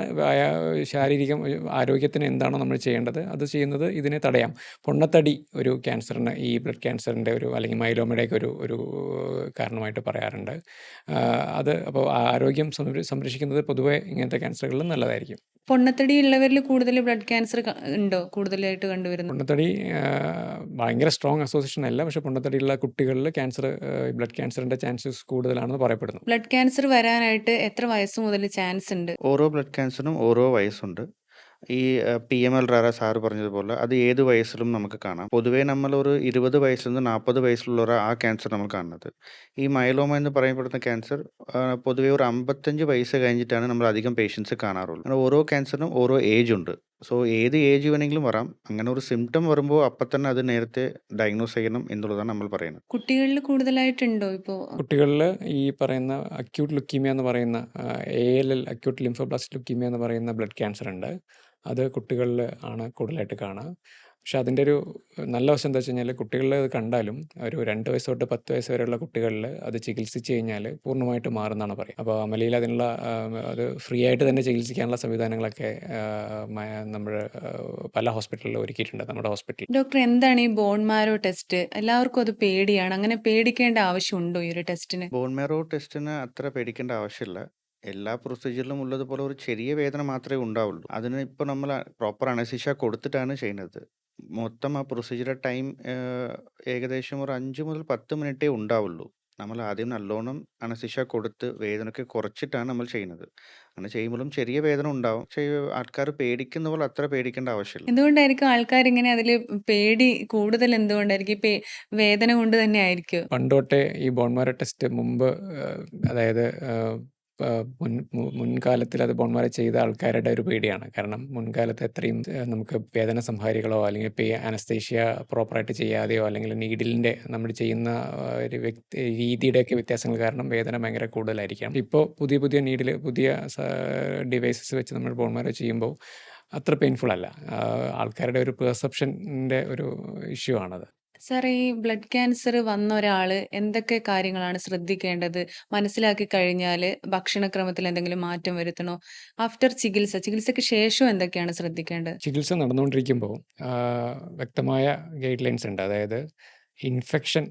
ശാരീരിക ആരോഗ്യത്തിന് എന്താണോ നമ്മൾ ചെയ്യേണ്ടത് അത് ചെയ്യുന്നത് ഇതിനെ തടയാം. പൊണ്ണത്തടി ഒരു ക്യാൻസറിന്, ഈ ബ്ലഡ് ക്യാൻസറിൻ്റെ അല്ലെങ്കിൽ മൈലോമയുടെയൊക്കെ ഒരു കാരണമായിട്ട് പറയാറുണ്ട്. അപ്പോൾ ആരോഗ്യം സംരക്ഷിക്കുന്നത് പൊതുവെ ഇങ്ങനത്തെ ക്യാൻസറുകളിൽ നല്ലതായിരിക്കും. പൊണ്ണത്തടി ഉള്ളവരിൽ കൂടുതൽ ബ്ലഡ് ക്യാൻസർ ഉണ്ടോ കൂടുതലായിട്ട് കണ്ടുവരുന്നത്? പൊണ്ണത്തടി ഭയങ്കര സ്ട്രോങ് അസോസിയേഷൻ അല്ല, പക്ഷേ പൊണ്ണത്തടിയുള്ള കുട്ടികളിൽ ക്യാൻസർ ബ്ലഡ് ക്യാൻസറിൻ്റെ ചാൻസസ് കൂടുതലാണെന്ന് പറയപ്പെടുന്നു. ബ്ലഡ് ക്യാൻസർ വരാനായിട്ട് എത്ര വയസ്സ് മുതൽ ചാൻസ് ഉണ്ട്? ഓരോ ബ്ലഡ് ക്യാൻസറിനും ഓരോ വയസ്സുണ്ട്. ഈ PML ററ സാറ് പറഞ്ഞതുപോലെ അത് ഏത് വയസ്സിലും നമുക്ക് കാണാം. പൊതുവേ നമ്മളൊരു 20 വയസ്സിൽ നിന്ന് 40 വയസ്സിലുള്ളവരാ ആ ക്യാൻസർ നമ്മൾ കാണുന്നത്. ഈ മയലോമ എന്ന് പറയപ്പെടുന്ന ക്യാൻസർ പൊതുവേ ഒരു 55 വയസ്സ് കഴിഞ്ഞിട്ടാണ് നമ്മൾ അധികം പേഷ്യൻസ് കാണാറുള്ളൂ. അങ്ങനെ ഓരോ ക്യാൻസറിനും ഓരോ ഏജ് ഉണ്ട്. സോ ഏത് ഏജ് വേണമെങ്കിലും വരാം. അങ്ങനെ ഒരു സിംപ്റ്റം വരുമ്പോൾ അപ്പം തന്നെ അത് നേരത്തെ ഡയഗ്നോസ് ചെയ്യണം എന്നുള്ളതാണ് നമ്മൾ പറയുന്നത്. കുട്ടികളിൽ കൂടുതലായിട്ടുണ്ടോ ഇപ്പോൾ? കുട്ടികളിൽ ഈ പറയുന്ന അക്യൂട്ട് ലുക്കീമിയ എന്ന് പറയുന്ന ALL അക്യൂട്ട് ലിംഫോബ്ലാസ്റ്റിക് ലുക്കീമിയ എന്ന് പറയുന്ന ബ്ലഡ് ക്യാൻസർ ഉണ്ട്. അത് കുട്ടികളിൽ ആണ് കൂടുതലായിട്ട് കാണുക. പക്ഷെ അതിൻ്റെ ഒരു നല്ല വശം എന്താ വെച്ച് കഴിഞ്ഞാൽ കുട്ടികളിൽ അത് കണ്ടാലും ഒരു 2 വയസ്സ് തൊട്ട് 10 വയസ്സ് വരെയുള്ള കുട്ടികളിൽ അത് ചികിത്സിച്ച് കഴിഞ്ഞാൽ പൂർണ്ണമായിട്ട് മാറുമെന്നാണ് പറയുക. അപ്പോൾ അമലയിൽ അതിനുള്ള അത് ഫ്രീ ആയിട്ട് തന്നെ ചികിത്സിക്കാനുള്ള സംവിധാനങ്ങളൊക്കെ നമ്മൾ പല ഹോസ്പിറ്റലിൽ ഒരുക്കിയിട്ടുണ്ട്, നമ്മുടെ ഹോസ്പിറ്റലിൽ. ഡോക്ടർ, എന്താണ് ഈ ബോൺ മാരോ ടെസ്റ്റ്? എല്ലാവർക്കും അത് പേടിയാണ്. അങ്ങനെ പേടിക്കേണ്ട ആവശ്യമുണ്ടോ ഈ ഒരു ടെസ്റ്റിന്? ബോൺ മാരോ ടെസ്റ്റിന് അത്ര പേടിക്കേണ്ട ആവശ്യമില്ല. എല്ലാ പ്രൊസീജിയറിലും ഉള്ളതുപോലെ ഒരു ചെറിയ വേദന മാത്രമേ ഉണ്ടാവുള്ളൂ. അതിന് ഇപ്പോൾ നമ്മൾ പ്രോപ്പർ അനസ്തീഷ്യ കൊടുത്തിട്ടാണ് ചെയ്യുന്നത്. മൊത്തം ആ പ്രൊസീജിയർ ടൈം ഏകദേശം ഒരു 5 മുതൽ 10 മിനിറ്റേ ഉണ്ടാവുള്ളൂ. നമ്മൾ ആദ്യം നല്ലോണം അനസ്തീഷ്യ കൊടുത്ത് വേദനയൊക്കെ കുറച്ചിട്ടാണ് നമ്മൾ ചെയ്യുന്നത്. അങ്ങനെ ചെയ്യുമ്പോഴും ചെറിയ വേദന ഉണ്ടാവും. പക്ഷേ ആൾക്കാർ പേടിക്കുന്ന പോലെ അത്ര പേടിക്കേണ്ട ആവശ്യമില്ല. എന്തുകൊണ്ടായിരിക്കും ആൾക്കാർ ഇങ്ങനെ അതിൽ പേടി കൂടുതൽ? എന്തുകൊണ്ടായിരിക്കും? ഈ വേദന കൊണ്ട് തന്നെ ആയിരിക്കും? പണ്ട് തൊട്ടേ ഈ ബോൺ മാരോ ടെസ്റ്റ് മുമ്പ് അതായത് മുൻകാലത്തിൽ അത് ബോൺ മാരോ ചെയ്ത ആൾക്കാരുടെ ഒരു പേടിയാണ്. കാരണം മുൻകാലത്ത് എത്രയും നമുക്ക് വേദന സംഹാരികളോ അല്ലെങ്കിൽ അനസ്തേഷ്യ പ്രോപ്പറായിട്ട് ചെയ്യാതെയോ അല്ലെങ്കിൽ നീഡിലിൻ്റെ നമ്മൾ ചെയ്യുന്ന ഒരു രീതിയുടെയൊക്കെ വ്യത്യാസങ്ങൾ കാരണം വേദന ഭയങ്കര കൂടുതലായിരിക്കാം. ഇപ്പോൾ പുതിയ നീഡിൽ പുതിയ ഡിവൈസസ് വെച്ച് നമ്മൾ ബോൺ മാരോ ചെയ്യുമ്പോൾ അത്ര പെയിൻഫുൾ അല്ല. ആൾക്കാരുടെ ഒരു പെർസെപ്ഷൻ്റെ ഒരു ഇഷ്യൂ ആണത്. സാർ, ഈ ബ്ലഡ് ക്യാൻസർ വന്ന ഒരാൾ എന്തൊക്കെ കാര്യങ്ങളാണ് ശ്രദ്ധിക്കേണ്ടത്? മനസ്സിലാക്കി കഴിഞ്ഞാൽ ഭക്ഷണക്രമത്തിൽ എന്തെങ്കിലും മാറ്റം വരുത്തണോ? ആഫ്റ്റർ ചികിത്സയ്ക്ക് ശേഷം എന്തൊക്കെയാണ് ശ്രദ്ധിക്കേണ്ടത്? ചികിത്സ നടന്നുകൊണ്ടിരിക്കുമ്പോൾ വ്യക്തമായ ഗൈഡ് ലൈൻസ് ഉണ്ട്. അതായത് ഇൻഫെക്ഷൻ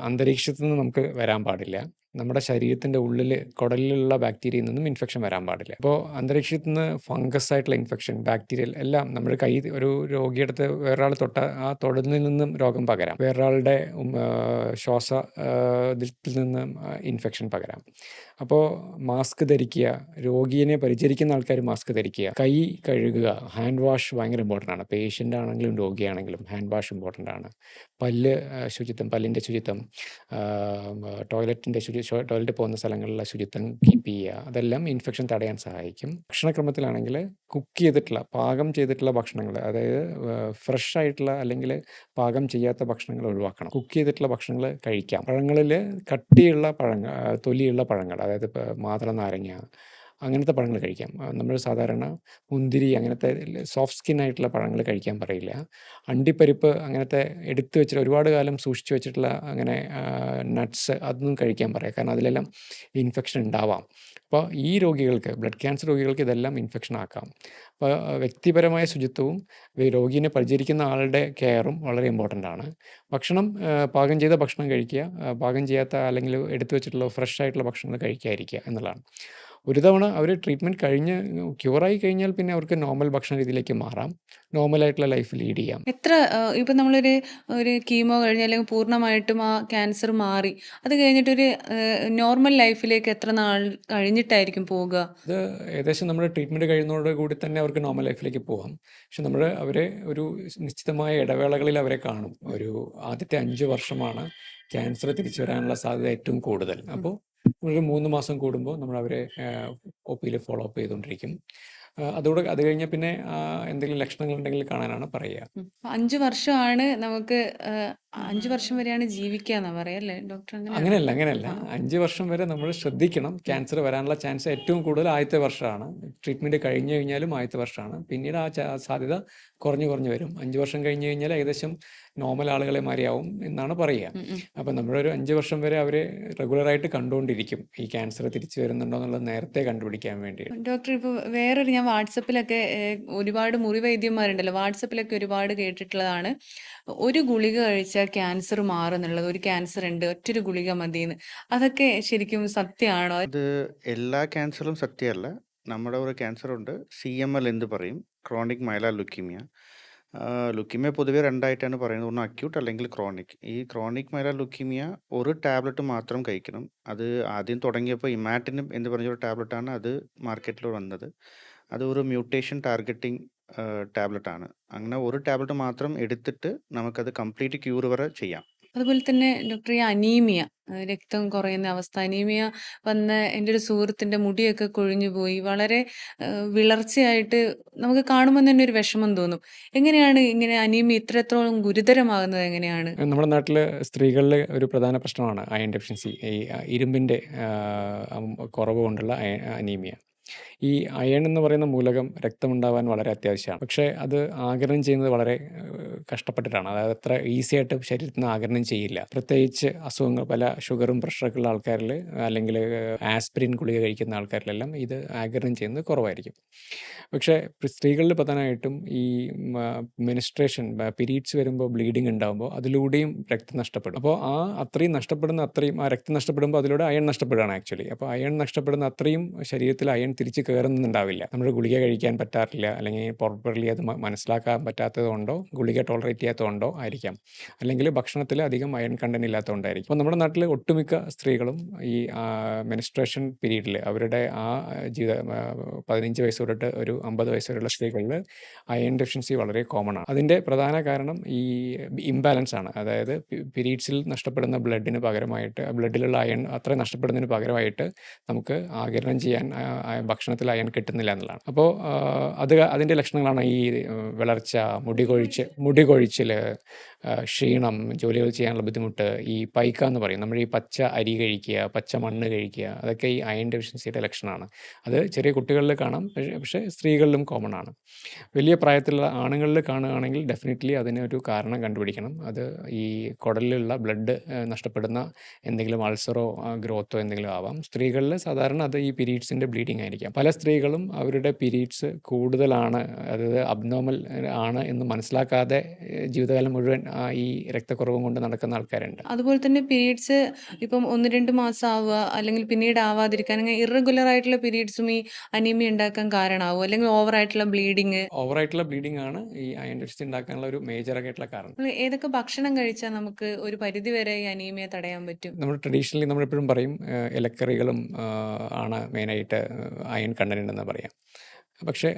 അന്തരീക്ഷത്തിൽ നിന്ന് നമുക്ക് വരാൻ പാടില്ല. നമ്മുടെ ശരീരത്തിൻ്റെ ഉള്ളിൽ കുടലിലുള്ള ബാക്ടീരിയയിൽ നിന്നും ഇൻഫെക്ഷൻ വരാൻ പാടില്ല. അപ്പോൾ അന്തരീക്ഷത്തിൽ നിന്ന് ഫംഗസ് ആയിട്ടുള്ള ഇൻഫെക്ഷൻ, ബാക്ടീരിയൽ എല്ലാം നമ്മുടെ ഒരു രോഗിയെടുത്ത് വേറൊരാൾ തൊട്ട ആ തൊടുന്നതിൽ നിന്നും രോഗം പകരാം. വേറൊരാളുടെ ഇതിൽ നിന്നും ഇൻഫെക്ഷൻ പകരാം. അപ്പോൾ മാസ്ക് ധരിക്കുക, രോഗിയെ പരിചരിക്കുന്ന ആൾക്കാർ മാസ്ക് ധരിക്കുക, കൈ കഴുകുക, ഹാൻഡ് വാഷ് ഭയങ്കര ഇമ്പോർട്ടൻ്റ് ആണ്. പേഷ്യൻ്റ് ആണെങ്കിലും രോഗിയാണെങ്കിലും ഹാൻഡ് വാഷ് ഇമ്പോർട്ടൻ്റ് ആണ്. ശുചിത്വം, പല്ലിൻ്റെ ശുചിത്വം, ടോയ്ലറ്റിൽ പോകുന്ന സ്ഥലങ്ങളിലെ ശുചിത്വം കീപ്പ് ചെയ്യുക. അതെല്ലാം ഇൻഫെക്ഷൻ തടയാൻ സഹായിക്കും. ഭക്ഷണക്രമത്തിലാണെങ്കിൽ പാകം ചെയ്തിട്ടുള്ള ഭക്ഷണങ്ങൾ, അതായത് ഫ്രഷ് ആയിട്ടുള്ള അല്ലെങ്കിൽ പാകം ചെയ്യാത്ത ഭക്ഷണങ്ങൾ ഒഴിവാക്കണം. കുക്ക് ചെയ്തിട്ടുള്ള ഭക്ഷണങ്ങൾ കഴിക്കാം. പഴങ്ങളിൽ കട്ടിയുള്ള തൊലിയുള്ള പഴങ്ങൾ, അതായത് ഇപ്പോൾ മാതള നാരങ്ങ അങ്ങനത്തെ പഴങ്ങൾ കഴിക്കാം. നമ്മൾ സാധാരണ മുന്തിരി അങ്ങനത്തെ സോഫ്റ്റ് സ്കിൻ ആയിട്ടുള്ള പഴങ്ങൾ കഴിക്കാൻ പറയില്ല. അണ്ടിപ്പരിപ്പ് അങ്ങനത്തെ എടുത്തു വെച്ചിട്ട് ഒരുപാട് കാലം സൂക്ഷിച്ചു വെച്ചിട്ടുള്ള അങ്ങനെ നട്ട്സ് അതൊന്നും കഴിക്കാൻ പറയാം. കാരണം അതിലെല്ലാം ഇൻഫെക്ഷൻ ഉണ്ടാവാം. അപ്പോൾ ഈ രോഗികൾക്ക്, ബ്ലഡ് ക്യാൻസർ രോഗികൾക്ക് ഇതെല്ലാം ഇൻഫെക്ഷൻ ആക്കാം. അപ്പോൾ വ്യക്തിപരമായ ശുചിത്വവും രോഗിയെ പരിചരിക്കുന്ന ആളുടെ കെയറും വളരെ ഇമ്പോർട്ടൻ്റ് ആണ്. ഭക്ഷണം പാകം ചെയ്ത ഭക്ഷണം കഴിക്കുക, പാകം ചെയ്യാത്ത അല്ലെങ്കിൽ എടുത്തു വെച്ചിട്ടുള്ള ഫ്രഷ് ആയിട്ടുള്ള ഭക്ഷണങ്ങൾ കഴിക്കാതിരിക്കുക എന്നുള്ളതാണ്. ഒരു തവണ അവർ ട്രീറ്റ്മെൻറ്റ് കഴിഞ്ഞ് ക്യൂറായി കഴിഞ്ഞാൽ പിന്നെ അവർക്ക് നോർമൽ ഭക്ഷണ രീതിയിലേക്ക് മാറാം. നോർമലായിട്ടുള്ള ലൈഫ് ലീഡ് ചെയ്യാം. ഇപ്പം നമ്മളൊരു കീമോ കഴിഞ്ഞ് അല്ലെങ്കിൽ പൂർണ്ണമായിട്ടും ആ ക്യാൻസർ മാറി, അത് കഴിഞ്ഞിട്ടൊരു നോർമൽ ലൈഫിലേക്ക് എത്ര നാൾ കഴിഞ്ഞിട്ടായിരിക്കും പോകുക? അത് ഏകദേശം നമ്മുടെ ട്രീറ്റ്മെൻറ്റ് കഴിയുന്നതോട് കൂടി തന്നെ അവർക്ക് നോർമൽ ലൈഫിലേക്ക് പോകാം. പക്ഷെ നമ്മൾ അവരെ ഒരു നിശ്ചിതമായ ഇടവേളകളിൽ അവരെ കാണും. ഒരു ആദ്യത്തെ 5 വർഷമാണ് ക്യാൻസർ തിരിച്ചു വരാനുള്ള സാധ്യത ഏറ്റവും കൂടുതൽ. അപ്പോൾ ഒരു 3 മാസം കൂടുമ്പോൾ നമ്മൾ അവരെ OPയിൽ ഫോളോ അപ്പ് ചെയ്തുകൊണ്ടിരിക്കും. അത് കഴിഞ്ഞാൽ പിന്നെ എന്തെങ്കിലും ലക്ഷണങ്ങൾ ഉണ്ടെങ്കിൽ കാണാനാണ് പറയുക. 5 വർഷമാണ് നമുക്ക് 5 വർഷം വരെയാണ് ജീവിക്കാന്നാ പറയല്ലേ ഡോക്ടർ? അങ്ങനെയല്ല. 5 വർഷം വരെ നമ്മൾ ശ്രദ്ധിക്കണം. ക്യാൻസർ വരാനുള്ള ചാൻസ് ഏറ്റവും കൂടുതൽ ആദ്യത്തെ വർഷമാണ്. ട്രീറ്റ്മെൻറ്റ് കഴിഞ്ഞു കഴിഞ്ഞാലും ആദ്യത്തെ വർഷമാണ്. പിന്നീട് ആ സാധ്യത കുറഞ്ഞു വരും. 5 വർഷം കഴിഞ്ഞ് കഴിഞ്ഞാൽ ഏകദേശം നോർമൽ ആളുകളെ മാറിയാവും എന്നാണ് പറയുക. അപ്പം നമ്മളൊരു 5 വർഷം വരെ അവരെ റെഗുലറായിട്ട് കണ്ടുകൊണ്ടിരിക്കും, ഈ ക്യാൻസർ തിരിച്ചു വരുന്നുണ്ടോ എന്നുള്ളത് നേരത്തെ കണ്ടുപിടിക്കാൻ വേണ്ടി. ഡോക്ടർ, ഇപ്പോൾ ഞാൻ വാട്സപ്പിലൊക്കെ ഒരുപാട് മുറിവൈദ്യന്മാരുണ്ടല്ലോ, വാട്സപ്പിലൊക്കെ ഒരുപാട് കേട്ടിട്ടുള്ളതാണ്, ഒരു ഗുളിക കഴിച്ചാൽ ക്യാൻസർ മാറുന്നുള്ളത്. ഒരു ക്യാൻസർ ഉണ്ട്, ഒറ്റൊരു ഗുളിക മതിയെന്ന്. അതൊക്കെ ശരിക്കും സത്യമാണോ? അത് എല്ലാ ക്യാൻസറും സത്യമല്ല. നമ്മുടെ ഒരു ക്യാൻസർ ഉണ്ട്, CML എന്ന് പറയും, ക്രോണിക് മൈലാർ ലുക്കീമിയ. ലുക്കീമിയ പൊതുവെ 2 ആയിട്ടാണ് പറയുന്നത്. ഒന്ന് അക്യൂട്ട് അല്ലെങ്കിൽ ക്രോണിക്. ഈ ക്രോണിക് മൈലർ ലുക്കീമിയ ഒരു ടാബ്ലറ്റ് മാത്രം കഴിക്കണം. അത് ആദ്യം തുടങ്ങിയപ്പോൾ ഇമാറ്റിനിബ് എന്ന് പറഞ്ഞൊരു ടാബ്ലറ്റാണ് അത് മാർക്കറ്റിൽ വന്നത്. അത് ഒരു മ്യൂട്ടേഷൻ ടാർഗറ്റിംഗ് ടാബ്ലറ്റാണ്. അങ്ങനെ ഒരു ടാബ്ലറ്റ് മാത്രം എടുത്തിട്ട് നമുക്കത് കംപ്ലീറ്റ് ക്യൂർ വരെ ചെയ്യാം. അതുപോലെ തന്നെ ഡോക്ടർ ഈ അനീമിയ, രക്തം കുറയുന്ന അവസ്ഥ, അനീമിയ വന്ന എൻ്റെ ഒരു സുഹൃത്തിൻ്റെ മുടിയൊക്കെ കൊഴിഞ്ഞു പോയി. വളരെ വിളർച്ചയായിട്ട് നമുക്ക് കാണുമ്പോൾ തന്നെ ഒരു വിഷമം തോന്നും. എങ്ങനെയാണ് ഇങ്ങനെ അനീമിയ ഇത്രത്തോളം ഗുരുതരമാകുന്നത് എങ്ങനെയാണ്? നമ്മുടെ നാട്ടിൽ സ്ത്രീകളിൽ ഒരു പ്രധാന പ്രശ്നമാണ് അയൺ ഡെഫിഷ്യൻസി. ഈ ഇരുമ്പിൻ്റെ കുറവ് കൊണ്ടുള്ള അനീമിയ. ഈ അയൺ എന്ന് പറയുന്ന മൂലകം രക്തമുണ്ടാവാൻ വളരെ അത്യാവശ്യമാണ്. പക്ഷേ അത് ആഗിരണം ചെയ്യുന്നത് വളരെ കഷ്ടപ്പെട്ടിട്ടാണ്. അതായത് അത്ര ഈസി ആയിട്ട് ശരീരത്തിൽ നിന്ന് ആഗിരണം ചെയ്യില്ല. പ്രത്യേകിച്ച് അസുഖങ്ങൾ, പല ഷുഗറും പ്രഷറൊക്കെ ഉള്ള ആൾക്കാരിൽ, അല്ലെങ്കിൽ ആസ്പിരിൻ ഗുളിക കഴിക്കുന്ന ആൾക്കാരിലെല്ലാം ഇത് ആഗിരണം ചെയ്യുന്നത് കുറവായിരിക്കും. പക്ഷേ സ്ത്രീകളിൽ പ്രധാനമായിട്ടും ഈ മെനിസ്ട്രേഷൻ, പീരീഡ്സ് വരുമ്പോൾ ബ്ലീഡിങ് ഉണ്ടാകുമ്പോൾ അതിലൂടെയും രക്തം നഷ്ടപ്പെടും. അപ്പോൾ അത്രയും ആ രക്തം നഷ്ടപ്പെടുമ്പോൾ അതിലൂടെ അയൺ നഷ്ടപ്പെടുകയാണ് ആക്ച്വലി. അപ്പോൾ അയൺ നഷ്ടപ്പെടുന്ന അത്രയും ശരീരത്തിൽ അയൺ തിരിച്ച് കയറുന്നുണ്ടാവില്ല. നമ്മൾ ഗുളിക കഴിക്കാൻ പറ്റാറില്ല, അല്ലെങ്കിൽ പ്രോപ്പർലി അത് മനസ്സിലാക്കാൻ പറ്റാത്തത് കൊണ്ടോ ഗുളിക ടോളറേറ്റ് ചെയ്യാത്തതുകൊണ്ടോ ആയിരിക്കാം, അല്ലെങ്കിൽ ഭക്ഷണത്തിൽ അധികം അയൺ കണ്ടന്റ് ഇല്ലാത്തതുകൊണ്ടായിരിക്കും. അപ്പോൾ നമ്മുടെ നാട്ടിൽ ഒട്ടുമിക്ക സ്ത്രീകളും ഈ മെനിസ്ട്രേഷൻ പീരീഡിൽ അവരുടെ ജീവിത 15 വയസ്സ് തൊട്ടിട്ട് ഒരു 50 വയസ്സ് വരെയുള്ള സ്ത്രീകളിൽ അയൺ ഡെഫിഷ്യൻസി വളരെ കോമൺ ആണ്. അതിൻ്റെ പ്രധാന കാരണം ഈ ഇംബാലൻസ് ആണ്. അതായത് പീരീഡ്സിൽ നഷ്ടപ്പെടുന്ന ബ്ലഡിലുള്ള അയൺ അത്ര നഷ്ടപ്പെടുന്നതിന് പകരമായിട്ട് നമുക്ക് ആഗിരണം ചെയ്യാൻ ഭക്ഷണത്തിൽ അയൺ കിട്ടുന്നില്ല എന്നുള്ളതാണ്. അപ്പോൾ അതിൻ്റെ ലക്ഷണങ്ങളാണ് ഈ വിളർച്ച, മുടി കൊഴിച്ചിൽ, ക്ഷീണം, ജോലികൾ ചെയ്യാനുള്ള ബുദ്ധിമുട്ട്, ഈ പൈക്ക എന്ന് പറയും, നമ്മൾ ഈ പച്ച അരി കഴിക്കുക, പച്ച മണ്ണ് കഴിക്കുക, അതൊക്കെ ഈ അയൺ ഡെഫിഷ്യൻസിയുടെ ലക്ഷണമാണ്. അത് ചെറിയ കുട്ടികളിൽ കാണാം, പക്ഷേ സ്ത്രീകളിലും കോമൺ ആണ്. വലിയ പ്രായത്തിലുള്ള ആണുങ്ങളിൽ കാണുകയാണെങ്കിൽ ഡെഫിനറ്റ്ലി അതിനൊരു കാരണം കണ്ടുപിടിക്കണം. അത് ഈ കുടലിലുള്ള ബ്ലഡ് നഷ്ടപ്പെടുന്ന എന്തെങ്കിലും അൾസറോ ഗ്രോത്തോ എന്തെങ്കിലും ആവാം. സ്ത്രീകളിൽ സാധാരണ അത് ഈ പീരീഡ്സിൻ്റെ ബ്ലീഡിങ് ആയിരിക്കാം. പല സ്ത്രീകളും അവരുടെ പീരീഡ്സ് കൂടുതലാണ്, അതായത് അബ്നോർമൽ ആണ് എന്ന് മനസ്സിലാക്കാതെ ജീവിതകാലം മുഴുവൻ ഈ രക്തക്കുറവും കൊണ്ട് നടക്കുന്ന ആൾക്കാരുണ്ട്. അതുപോലെ തന്നെ പീരീഡ്സ് ഇപ്പം 1-2 മാസം ആവുക, അല്ലെങ്കിൽ പിന്നീട് ആവാതിരിക്കാൻ, അങ്ങനെ ഇറഗുലർ ആയിട്ടുള്ള പീരീഡ്സും ഈ അനീമിയ ഉണ്ടാക്കാൻ കാരണമാവും, അല്ലെങ്കിൽ ഓവറായിട്ടുള്ള ബ്ലീഡിംഗ് ആണ് ഈ അയൺ ഡെഫിഷ്യൻസി ഉണ്ടാക്കാനുള്ള ഒരു മേജർ ആയിട്ടുള്ള കാരണം. ഏതൊക്കെ ഭക്ഷണം കഴിച്ചാൽ നമുക്ക് ഒരു പരിധി വരെ ഈ അനീമിയ തടയാൻ പറ്റും? നമ്മൾ ട്രഡീഷണലി നമ്മളെപ്പോഴും പറയും ഇലക്കറികളും ആണ് മെയിനായിട്ട് അയൺ കണ്ടന്റ് ഉണ്ടെന്ന് പറയാം. പക്ഷേ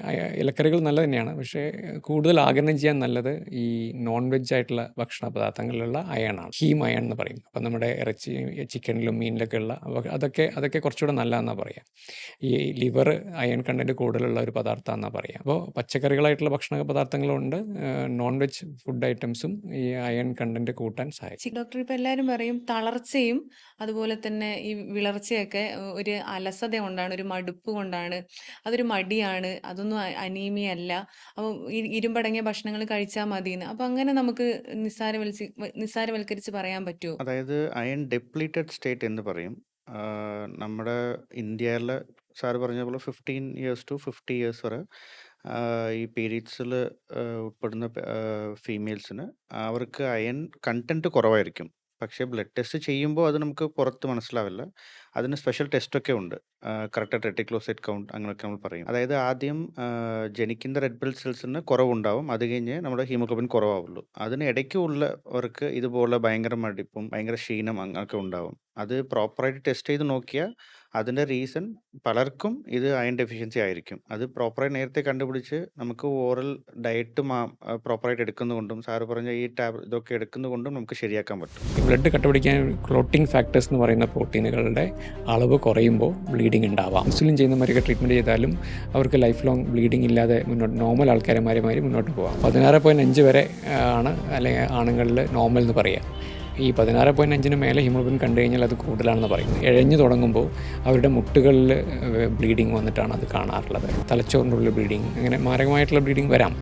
ഇലക്കറികൾ നല്ലത് തന്നെയാണ്. പക്ഷേ കൂടുതൽ ആഗിരണം ചെയ്യാൻ നല്ലത് ഈ നോൺ വെജ് ആയിട്ടുള്ള ഭക്ഷണ പദാർത്ഥങ്ങളിലുള്ള അയണാണ്. ഹീം അയൺ എന്ന് പറയും. അപ്പം നമ്മുടെ ഇറച്ചി, ചിക്കനിലും മീനിലൊക്കെ ഉള്ള അതൊക്കെ കുറച്ചുകൂടെ നല്ലതെന്നാണ് പറയുക. ഈ ലിവർ അയൺ കണ്ടന്റ് കൂടുതലുള്ള ഒരു പദാർത്ഥമാണെന്നാണ് പറയുക. അപ്പോൾ പച്ചക്കറികളായിട്ടുള്ള ഭക്ഷണ പദാർത്ഥങ്ങളുണ്ട്, നോൺ വെജ് ഫുഡ് ഐറ്റംസും ഈ അയൺ കണ്ടന്റ് കൂട്ടാൻ സഹായിക്കും. ഡോക്ടർ, ഇപ്പം എല്ലാവരും പറയും തളർച്ചയും അതുപോലെ തന്നെ ഈ വിളർച്ചയൊക്കെ ഒരു അലസത കൊണ്ടാണ്, ഒരു മടുപ്പ് കൊണ്ടാണ്, അതൊരു മടിയാണ്, അതൊന്നും അനീമിയ അല്ല, അപ്പം ഇരുമ്പടങ്ങിയ ഭക്ഷണങ്ങൾ കഴിച്ചാൽ മതിയെന്ന്. അപ്പം അങ്ങനെ നമുക്ക് നിസ്സാരവൽക്കരിച്ച് പറയാൻ പറ്റുമോ? അതായത് അയൺ ഡെപ്ലീറ്റഡ് സ്റ്റേറ്റ് എന്ന് പറയും. നമ്മുടെ ഇന്ത്യയിൽ സാറ് പറഞ്ഞ പോലെ 15 ഇയേഴ്സ് ടു 50 ഇയേഴ്സ് വരെ ഈ പീരീഡ്സിൽ ഉൾപ്പെടുന്ന ഫീമെയിൽസിന് അവർക്ക് അയൺ കണ്ടന്റ് കുറവായിരിക്കും. പക്ഷേ ബ്ലഡ് ടെസ്റ്റ് ചെയ്യുമ്പോൾ അത് നമുക്ക് പുറത്ത് മനസ്സിലാവില്ല. അതിന് സ്പെഷ്യൽ ടെസ്റ്റൊക്കെ ഉണ്ട്. കറക്റ്റ് റെറ്റിക്ലോസൈറ്റ് കൗണ്ട് അങ്ങനെയൊക്കെ നമ്മൾ പറയും. അതായത് ആദ്യം ജനിക്കുന്ന റെഡ് ബ്ലഡ് സെൽസിന് കുറവുണ്ടാവും, അത് കഴിഞ്ഞ് നമ്മുടെ ഹീമോഗ്ലോബിൻ കുറവാവുള്ളൂ. അതിന് ഇടയ്ക്ക് ഉള്ളവർക്ക് ഇതുപോലെ ഭയങ്കര മടിപ്പും ഭയങ്കര ക്ഷീണം അങ്ങനെയൊക്കെ ഉണ്ടാവും. അത് പ്രോപ്പറായിട്ട് ടെസ്റ്റ് ചെയ്ത് നോക്കിയാൽ അതിൻ്റെ റീസൺ പലർക്കും ഇത് അയൺ ഡെഫിഷ്യൻസി ആയിരിക്കും. അത് പ്രോപ്പറായി നേരത്തെ കണ്ടുപിടിച്ച് നമുക്ക് ഓറൽ ഡയറ്റ് പ്രോപ്പറായിട്ട് എടുക്കുന്നതുകൊണ്ടും സാറ് പറഞ്ഞ ഈ ഇതൊക്കെ എടുക്കുന്നതുകൊണ്ടും നമുക്ക് ശരിയാക്കാൻ പറ്റും. ബ്ലഡ് കട്ടപിടിക്കാൻ ക്ലോട്ടിംഗ് ഫാക്ടേഴ്സ് എന്ന് പറയുന്ന പ്രോട്ടീനുകളുടെ അളവ് കുറയുമ്പോൾ ബ്ലീഡിംഗ് ഉണ്ടാവാം. ഇൻസുലിൻ ചെയ്യുന്നവരൊക്കെ ട്രീറ്റ്മെൻറ്റ് ചെയ്താലും അവർക്ക് ലൈഫ് ലോങ് ബ്ലീഡിംഗ് ഇല്ലാതെ നോർമൽ ആൾക്കാരെ മാതിരി മുന്നോട്ട് പോകാം. 16.5 വരെ ആണ് അല്ലെങ്കിൽ ആണുങ്ങളിൽ നോർമൽ എന്ന് പറയുക. ഈ 16.5 മേലെ ഹീമോഗ്ലോബിൻ കണ്ടു കഴിഞ്ഞാൽ അത് കൂടുതലാണെന്ന് പറയും. ഇഴഞ്ഞു തുടങ്ങുമ്പോൾ അവരുടെ മുട്ടുകളിൽ ബ്ലീഡിങ് വന്നിട്ടാണ് അത് കാണാറുള്ളത്. തലച്ചോറിൻ്റെ ഉള്ളിൽ ബ്ലീഡിങ്, അങ്ങനെ മാരകമായിട്ടുള്ള ബ്ലീഡിങ് വരാം.